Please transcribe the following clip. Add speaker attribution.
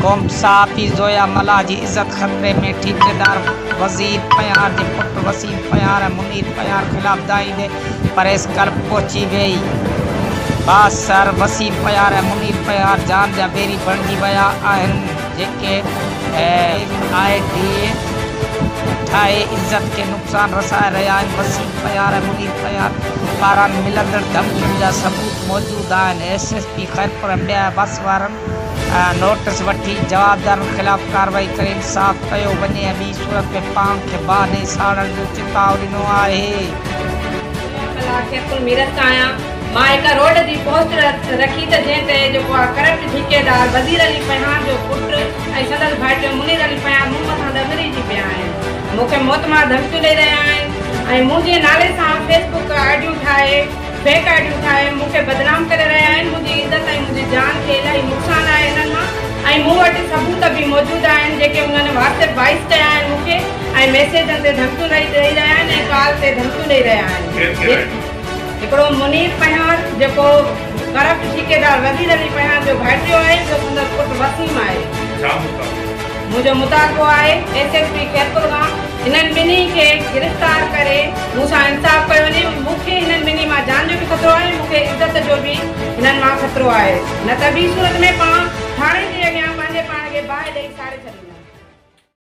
Speaker 1: कौम साफ़ी जोया मला जी इज्जत खतरे में। ठेकेदार वजीर प्यार के पुट वसीम प्यार मुनीर प्यार खिलाफ दाई दे परेश कर पहुंची गई। बास सर वसीम प्यार मुनीर प्यार जान जा बेरी बणजी विया आहिनि जेके आई ठाहे इज्जत के नुक़सान रसाए रहा है। वसीम प्यार मुनीर प्यार पारां मिलंदड़ धमकियुनि जा सबूत मौजूद आहिनि। SSP खैरपुर ॿिया बस वारनि नोटिस वठी जवाबदारनि खिलाफ कार्रवाई करे इंसाफ़ कयो वञे। ॿी सूरत में पाण खे बाहि साड़ण जो चेताव ॾिनो आहे।
Speaker 2: खैरपुर मीरत खां आहियां। मां हिकु रोड जी पोस्ट रखी त जंहिं ते जेको आहे करप्ट ठेकेदार वज़ीर अली पहाड़ जो पुटु ऐं संदसि भाइटियो मुनीर अली पहाड़ मूं मथां दॿिरी जी पिया आहिनि। मूंखे मोतमार धमकियूं ॾेई रहिया आहिनि ऐं मुंहिंजे नाले सां फेसबुक आइडियूं ठाहे फेक आइडियूं ठाहे मूंखे बदनाम करे रहिया आहिनि। मुंहिंजी इज़त ऐं मुंहिंजी जान खे इलाही नुक़सानु आहे हिननि मां ऐं मूं वटि सबूत बि मौजूदु आहिनि जेके उन्हनि WhatsApp वॉइस कया आहिनि मूंखे ऐं मैसेजनि ते धमकियूं ॾेई रहिया आहिनि ऐं कॉल ते धमकियूं ॾेई रहिया आहिनि। हिकिड़ो मुनीर पहाड़ जेको करप्ट ठेकेदार वज़ीर अली पहाड़ जो भाइटियो आहे जो संदसि पुटु वसीम आहे। मुंहिंजो मुतालबो आहे SSP खैरपुर खां हिननि ॿिन्ही खे गिरफ़्तार करे मूंसां इंसाफ़ कयो वञे। मूंखे हिननि ॿिन्ही मां जान जो बि ख़तरो आहे, मूंखे इज़त जो बि हिननि मां ख़तरो आहे। न त ॿी सूरत में पाण थाणे जे अॻियां पंहिंजे पाण खे बाहि ॾेई साड़े छॾींदा।